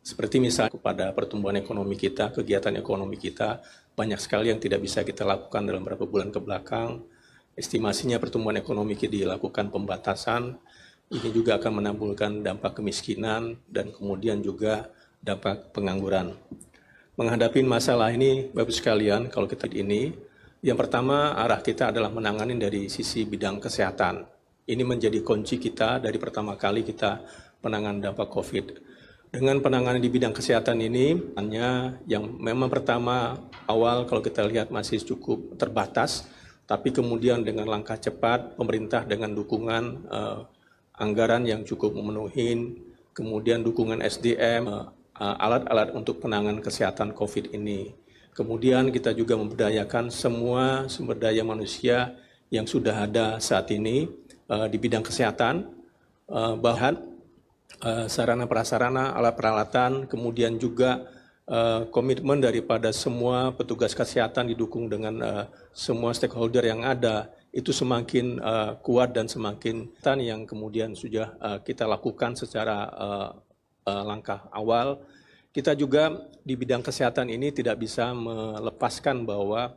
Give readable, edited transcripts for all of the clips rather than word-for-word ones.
Seperti misalnya kepada pertumbuhan ekonomi kita, kegiatan ekonomi kita, banyak sekali yang tidak bisa kita lakukan dalam beberapa bulan ke belakang. Estimasinya pertumbuhan ekonomi kita dilakukan pembatasan, ini juga akan menimbulkan dampak kemiskinan dan kemudian juga dampak pengangguran. Menghadapi masalah ini, Bapak sekalian, kalau kita ini, yang pertama arah kita adalah menangani dari sisi bidang kesehatan. Ini menjadi kunci kita dari pertama kali kita penanganan dampak COVID. Dengan penanganan di bidang kesehatan ini, hanya yang memang pertama awal kalau kita lihat masih cukup terbatas, tapi kemudian dengan langkah cepat, pemerintah dengan dukungan anggaran yang cukup memenuhi, kemudian dukungan SDM, alat-alat untuk penanganan kesehatan COVID ini. Kemudian kita juga memberdayakan semua sumber daya manusia yang sudah ada saat ini di bidang kesehatan, bahan sarana prasarana, alat peralatan, kemudian juga komitmen daripada semua petugas kesehatan didukung dengan semua stakeholder yang ada, itu semakin kuat dan semakin yang kemudian sudah kita lakukan secara langkah awal. Kita juga di bidang kesehatan ini tidak bisa melepaskan bahwa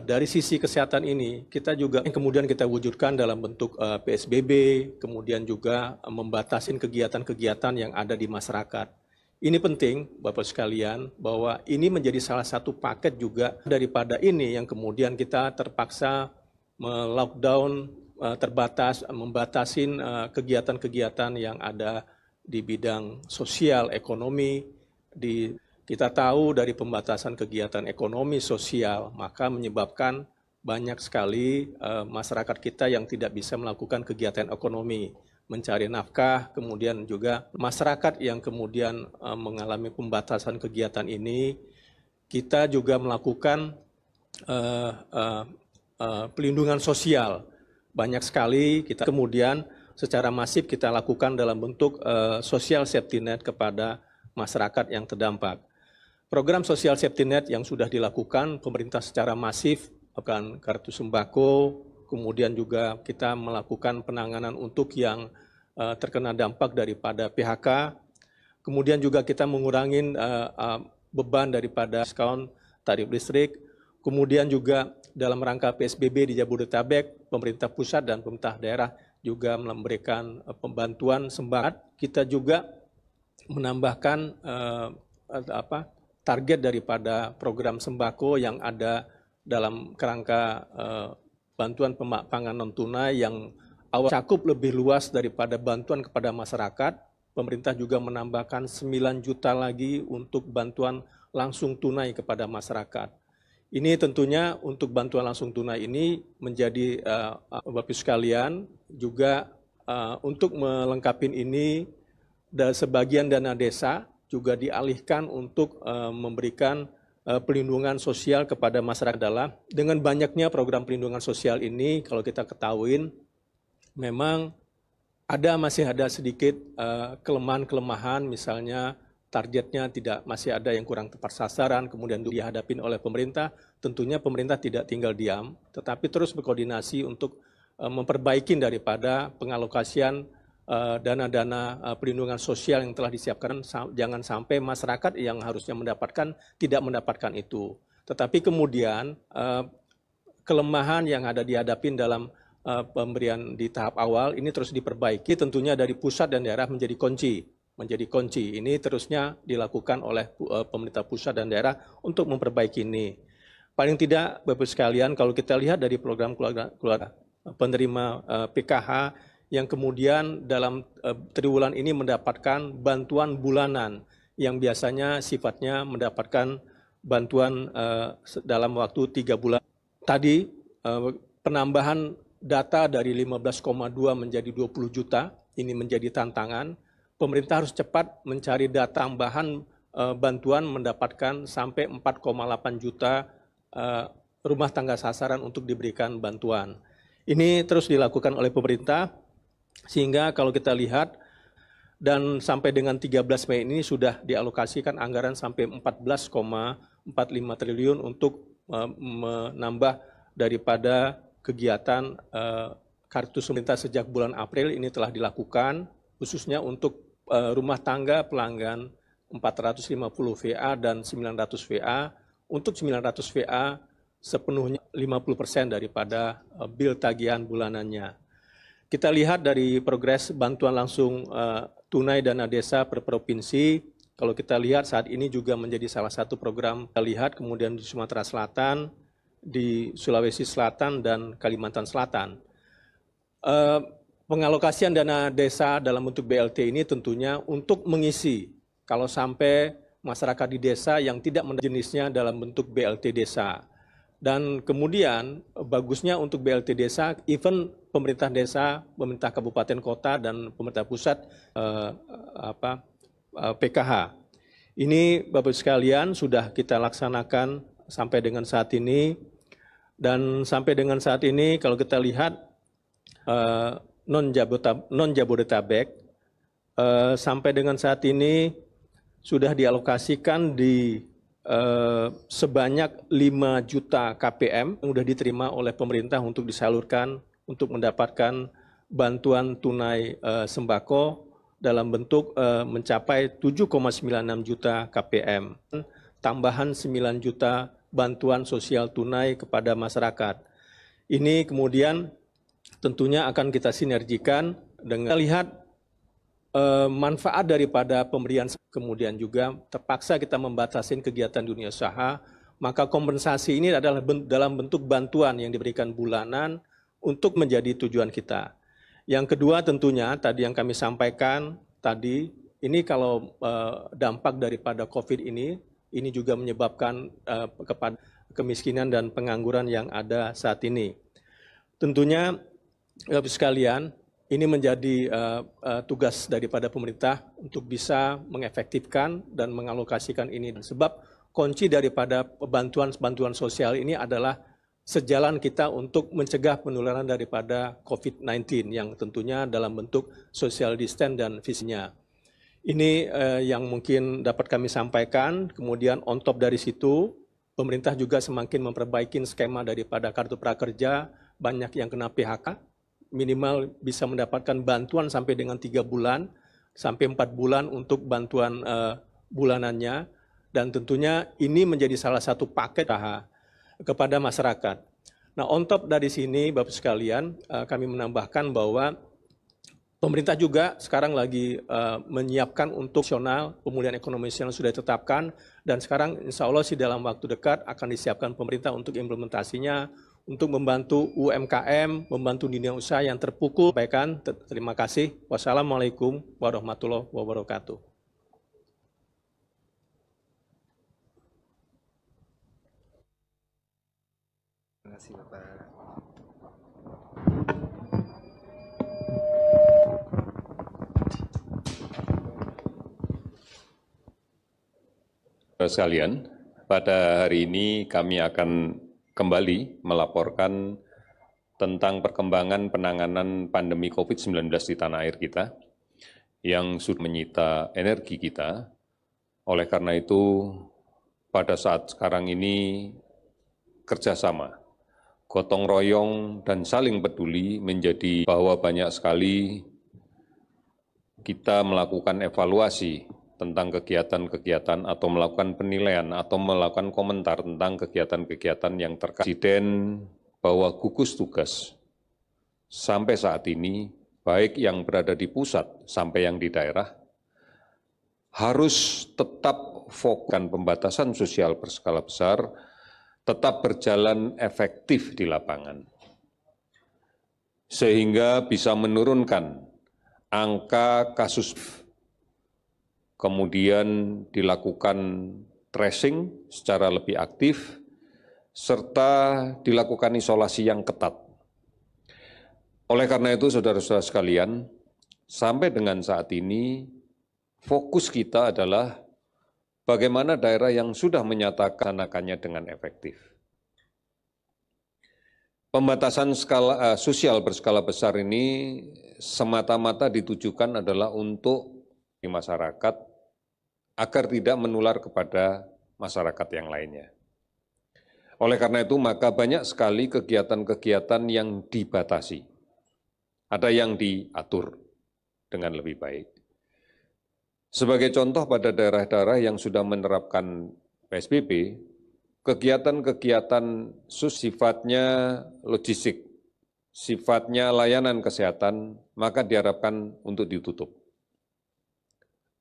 dari sisi kesehatan ini, kita juga kemudian kita wujudkan dalam bentuk PSBB, kemudian juga membatasi kegiatan-kegiatan yang ada di masyarakat. Ini penting, Bapak sekalian, bahwa ini menjadi salah satu paket juga daripada ini yang kemudian kita terpaksa melockdown, membatasi kegiatan-kegiatan yang ada di bidang sosial, ekonomi, kita tahu dari pembatasan kegiatan ekonomi sosial, maka menyebabkan banyak sekali masyarakat kita yang tidak bisa melakukan kegiatan ekonomi, mencari nafkah, kemudian juga masyarakat yang kemudian mengalami pembatasan kegiatan ini, kita juga melakukan pelindungan sosial. Banyak sekali kita kemudian secara masif kita lakukan dalam bentuk social safety net kepada masyarakat yang terdampak. Program sosial safety net yang sudah dilakukan pemerintah secara masif, akan kartu sembako, kemudian juga kita melakukan penanganan untuk yang terkena dampak daripada PHK, kemudian juga kita mengurangi beban daripada diskon tarif listrik, kemudian juga dalam rangka PSBB di Jabodetabek, pemerintah pusat dan pemerintah daerah juga memberikan pembantuan sembako. Kita juga menambahkan target daripada program sembako yang ada dalam kerangka bantuan pangan non tunai yang awal cakup lebih luas daripada bantuan kepada masyarakat. Pemerintah juga menambahkan 9 juta lagi untuk bantuan langsung tunai kepada masyarakat. Ini tentunya untuk bantuan langsung tunai ini menjadi Bapak sekalian juga untuk melengkapi ini sebagian dana desa juga dialihkan untuk memberikan pelindungan sosial kepada masyarakat adalah dengan banyaknya program pelindungan sosial ini kalau kita ketahuin memang masih ada sedikit kelemahan misalnya targetnya masih ada yang kurang tepat sasaran kemudian dihadapin oleh pemerintah, tentunya pemerintah tidak tinggal diam tetapi terus berkoordinasi untuk memperbaiki daripada pengalokasian dana-dana pelindungan sosial yang telah disiapkan, jangan sampai masyarakat yang harusnya mendapatkan tidak mendapatkan itu. Tetapi kemudian kelemahan yang ada dihadapin dalam pemberian di tahap awal ini terus diperbaiki, tentunya dari pusat dan daerah menjadi kunci. Ini terusnya dilakukan oleh pemerintah pusat dan daerah untuk memperbaiki ini. Paling tidak Bapak sekalian kalau kita lihat dari program keluarga penerima PKH yang kemudian dalam triwulan ini mendapatkan bantuan bulanan yang biasanya sifatnya mendapatkan bantuan dalam waktu 3 bulan. Tadi penambahan data dari 15,2 menjadi 20 juta, ini menjadi tantangan. Pemerintah harus cepat mencari data tambahan bantuan mendapatkan sampai 4,8 juta rumah tangga sasaran untuk diberikan bantuan. Ini terus dilakukan oleh pemerintah. Sehingga kalau kita lihat dan sampai dengan 13 Mei ini sudah dialokasikan anggaran sampai 14,45 triliun untuk menambah daripada kegiatan kartu pemerintah sejak bulan April ini telah dilakukan khususnya untuk rumah tangga pelanggan 450 VA dan 900 VA. Untuk 900 VA sepenuhnya 50% daripada bil tagihan bulanannya. Kita lihat dari progres bantuan langsung tunai dana desa per provinsi, kalau kita lihat saat ini juga menjadi salah satu program kita lihat, kemudian di Sumatera Selatan, di Sulawesi Selatan, dan Kalimantan Selatan. Pengalokasian dana desa dalam bentuk BLT ini tentunya untuk mengisi kalau sampai masyarakat di desa yang tidak jenisnya dalam bentuk BLT desa. Dan kemudian bagusnya untuk BLT desa, even pemerintah desa, pemerintah kabupaten kota, dan pemerintah pusat PKH. Ini Bapak sekalian sudah kita laksanakan sampai dengan saat ini. Dan sampai dengan saat ini kalau kita lihat non-Jabodetabek sampai dengan saat ini sudah dialokasikan di sebanyak 5 juta KPM yang sudah diterima oleh pemerintah untuk disalurkan untuk mendapatkan bantuan tunai sembako dalam bentuk mencapai 7,96 juta KPM, tambahan 9 juta bantuan sosial tunai kepada masyarakat. Ini kemudian tentunya akan kita sinergikan dengan lihat manfaat daripada pemberian, kemudian juga terpaksa kita membatasi kegiatan dunia usaha, maka kompensasi ini adalah dalam bentuk bantuan yang diberikan bulanan untuk menjadi tujuan kita. Yang kedua tentunya tadi yang kami sampaikan tadi, ini kalau dampak daripada COVID ini juga menyebabkan kepada kemiskinan dan pengangguran yang ada saat ini. Tentunya Bapak sekalian, ini menjadi tugas daripada pemerintah untuk bisa mengefektifkan dan mengalokasikan ini. Sebab kunci daripada bantuan sosial ini adalah sejalan kita untuk mencegah penularan daripada COVID-19 yang tentunya dalam bentuk social distance dan visinya. Ini yang mungkin dapat kami sampaikan. Kemudian on top dari situ, pemerintah juga semakin memperbaiki skema daripada kartu prakerja, banyak yang kena PHK, minimal bisa mendapatkan bantuan sampai dengan 3 bulan, sampai 4 bulan untuk bantuan bulanannya, dan tentunya ini menjadi salah satu paket kepada masyarakat. Nah, on top dari sini, Bapak sekalian, kami menambahkan bahwa pemerintah juga sekarang lagi menyiapkan untuk nasional, pemulihan ekonomi nasional sudah ditetapkan, dan sekarang insya Allah sih dalam waktu dekat akan disiapkan pemerintah untuk implementasinya, untuk membantu UMKM, membantu dunia usaha yang terpukul. Terima kasih. Wassalamualaikum warahmatullahi wabarakatuh. Terima kasih Bapak. Sekalian, pada hari ini kami akan kembali melaporkan tentang perkembangan penanganan pandemi COVID-19 di tanah air kita yang sudah menyita energi kita. Oleh karena itu, pada saat sekarang ini kerjasama, gotong royong, dan saling peduli menjadi bahwa banyak sekali kita melakukan evaluasi tentang kegiatan-kegiatan atau melakukan penilaian atau melakukan komentar tentang kegiatan-kegiatan yang terkait Presiden bahwa gugus tugas sampai saat ini, baik yang berada di pusat sampai yang di daerah, harus tetap fokuskan pembatasan sosial berskala besar, tetap berjalan efektif di lapangan, sehingga bisa menurunkan angka kasus. Kemudian dilakukan tracing secara lebih aktif, serta dilakukan isolasi yang ketat. Oleh karena itu, saudara-saudara sekalian, sampai dengan saat ini, fokus kita adalah bagaimana daerah yang sudah menyatakan anakannya dengan efektif. Pembatasan sosial berskala besar ini semata-mata ditujukan adalah untuk masyarakat agar tidak menular kepada masyarakat yang lainnya. Oleh karena itu, maka banyak sekali kegiatan-kegiatan yang dibatasi. Ada yang diatur dengan lebih baik. Sebagai contoh pada daerah-daerah yang sudah menerapkan PSBB, kegiatan-kegiatan sifatnya logistik, sifatnya layanan kesehatan, maka diharapkan untuk ditutup.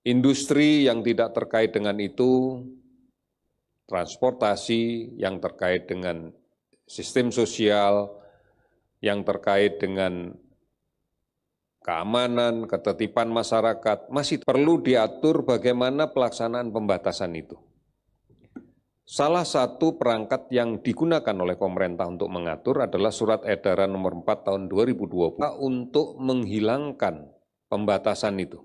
Industri yang tidak terkait dengan itu, transportasi yang terkait dengan sistem sosial, yang terkait dengan keamanan, ketertiban masyarakat, masih perlu diatur bagaimana pelaksanaan pembatasan itu. Salah satu perangkat yang digunakan oleh pemerintah untuk mengatur adalah Surat Edaran Nomor 4 Tahun 2020 untuk menghilangkan pembatasan itu.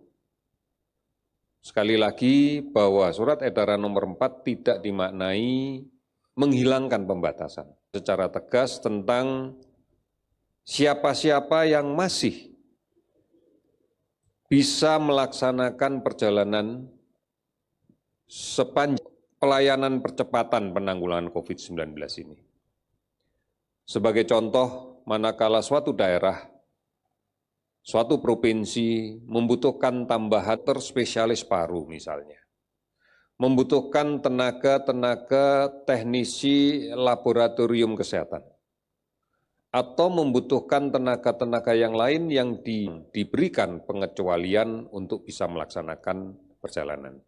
Sekali lagi bahwa Surat Edaran Nomor 4 tidak dimaknai menghilangkan pembatasan. Secara tegas tentang siapa-siapa yang masih bisa melaksanakan perjalanan sepanjang pelayanan percepatan penanggulangan COVID-19 ini. Sebagai contoh, manakala suatu daerah, suatu provinsi membutuhkan tambahan spesialis paru misalnya, membutuhkan tenaga teknisi laboratorium kesehatan, atau membutuhkan tenaga-tenaga yang lain yang diberikan pengecualian untuk bisa melaksanakan perjalanan.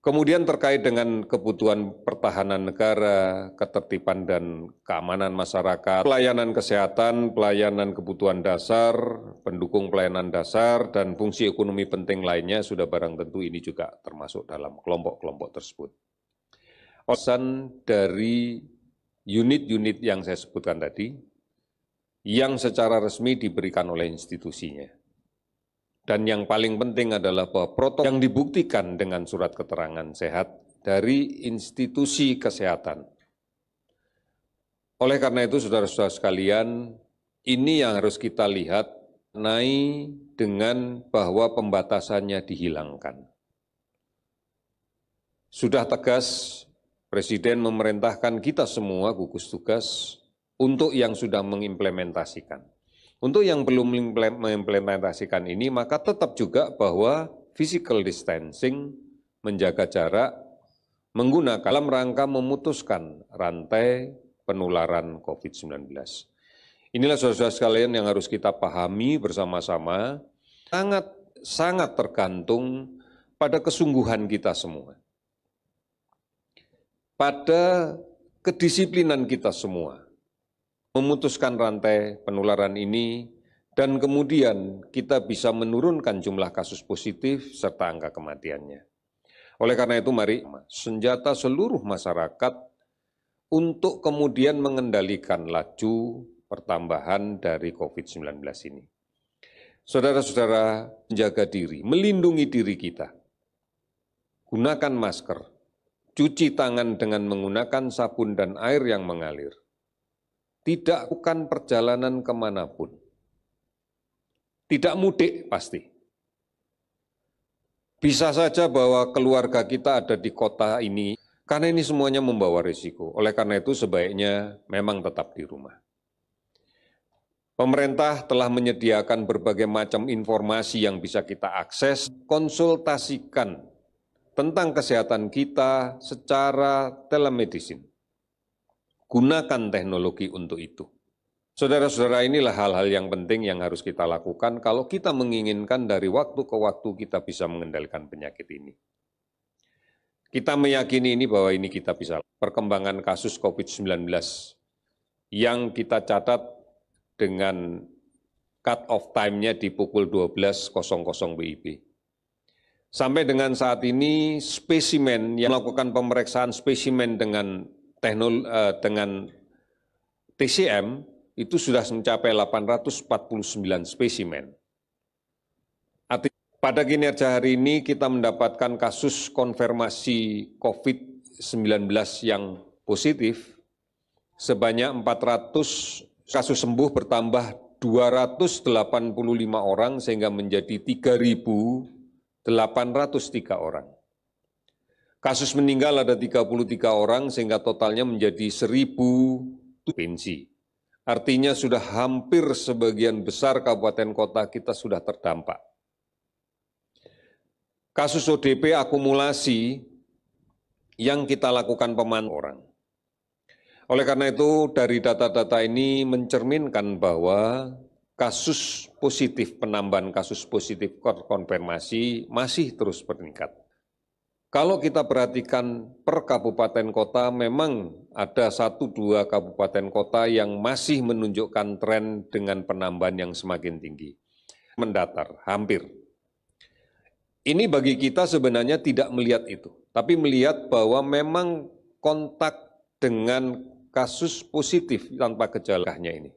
Kemudian terkait dengan kebutuhan pertahanan negara, ketertiban dan keamanan masyarakat, pelayanan kesehatan, pelayanan kebutuhan dasar, pendukung pelayanan dasar, dan fungsi ekonomi penting lainnya sudah barang tentu ini juga termasuk dalam kelompok-kelompok tersebut. Pesan dari unit-unit yang saya sebutkan tadi, yang secara resmi diberikan oleh institusinya. Dan yang paling penting adalah bahwa protokol yang dibuktikan dengan surat keterangan sehat dari institusi kesehatan. Oleh karena itu, saudara-saudara sekalian, ini yang harus kita lihat dengan bahwa pembatasannya dihilangkan. Sudah tegas, Presiden memerintahkan kita semua gugus tugas untuk yang sudah mengimplementasikan. Untuk yang belum mengimplementasikan ini, maka tetap juga bahwa physical distancing, menjaga jarak, menggunakan dalam rangka memutuskan rantai penularan COVID-19. Inilah saudara-saudara sekalian yang harus kita pahami bersama-sama, sangat tergantung pada kesungguhan kita semua, pada kedisiplinan kita semua, memutuskan rantai penularan ini, dan kemudian kita bisa menurunkan jumlah kasus positif serta angka kematiannya. Oleh karena itu, mari senjata seluruh masyarakat untuk kemudian mengendalikan laju pertambahan dari COVID-19 ini. Saudara-saudara, menjaga diri, melindungi diri kita. Gunakan masker, cuci tangan dengan menggunakan sabun dan air yang mengalir. Tidak lakukan perjalanan kemanapun. Tidak mudik pasti. Bisa saja bahwa keluarga kita ada di kota ini, karena ini semuanya membawa risiko. Oleh karena itu sebaiknya memang tetap di rumah. Pemerintah telah menyediakan berbagai macam informasi yang bisa kita akses, konsultasikan tentang kesehatan kita secara telemedicine. Gunakan teknologi untuk itu. Saudara-saudara, inilah hal-hal yang penting yang harus kita lakukan kalau kita menginginkan dari waktu ke waktu kita bisa mengendalikan penyakit ini. Kita meyakini ini bahwa ini kita bisa. Perkembangan kasus COVID-19 yang kita catat dengan cut-off time-nya di pukul 12.00 WIB. Sampai dengan saat ini, spesimen yang melakukan pemeriksaan spesimen dengan TCM itu sudah mencapai 849 spesimen. Pada kinerja hari ini kita mendapatkan kasus konfirmasi COVID-19 yang positif sebanyak 400, kasus sembuh bertambah 285 orang sehingga menjadi 3.803 orang. Kasus meninggal ada 33 orang sehingga totalnya menjadi 1.000 provinsi. Artinya sudah hampir sebagian besar kabupaten kota kita sudah terdampak. kasus ODP akumulasi yang kita lakukan pemantauan orang. Oleh karena itu, dari data-data ini mencerminkan bahwa kasus positif, penambahan kasus positif konfirmasi masih terus meningkat. Kalau kita perhatikan per kabupaten kota, memang ada 1-2 kabupaten kota yang masih menunjukkan tren dengan penambahan yang semakin tinggi. Mendatar, hampir. Ini bagi kita sebenarnya tidak melihat itu, tapi melihat bahwa memang kontak dengan kasus positif tanpa gejalanya ini.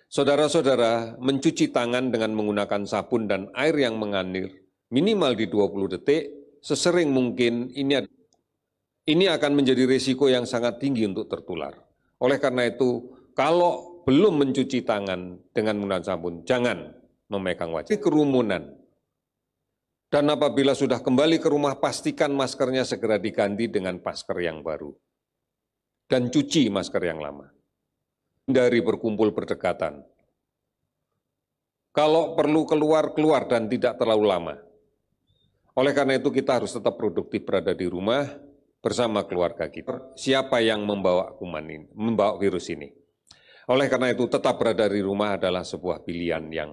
Saudara-saudara, mencuci tangan dengan menggunakan sabun dan air yang mengalir minimal di 20 detik, sesering mungkin ini akan menjadi risiko yang sangat tinggi untuk tertular. Oleh karena itu, kalau belum mencuci tangan dengan menggunakan sabun, jangan memegang wajah. Kerumunan. Dan apabila sudah kembali ke rumah, pastikan maskernya segera diganti dengan masker yang baru. Dan cuci masker yang lama. Hindari berkumpul berdekatan. Kalau perlu keluar dan tidak terlalu lama. Oleh karena itu kita harus tetap produktif berada di rumah bersama keluarga kita. Siapa yang membawa kuman ini, membawa virus ini? Oleh karena itu tetap berada di rumah adalah sebuah pilihan yang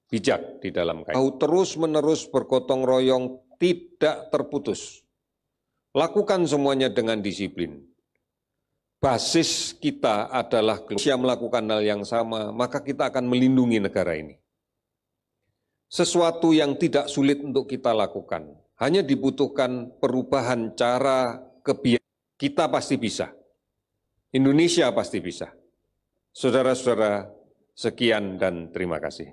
bijak di dalam kaitan. Terus-menerus bergotong royong tidak terputus. Lakukan semuanya dengan disiplin. Basis kita adalah yang melakukan hal yang sama, maka kita akan melindungi negara ini. Sesuatu yang tidak sulit untuk kita lakukan, hanya dibutuhkan perubahan cara kebiasaan. Kita pasti bisa. Indonesia pasti bisa. Saudara-saudara, sekian dan terima kasih.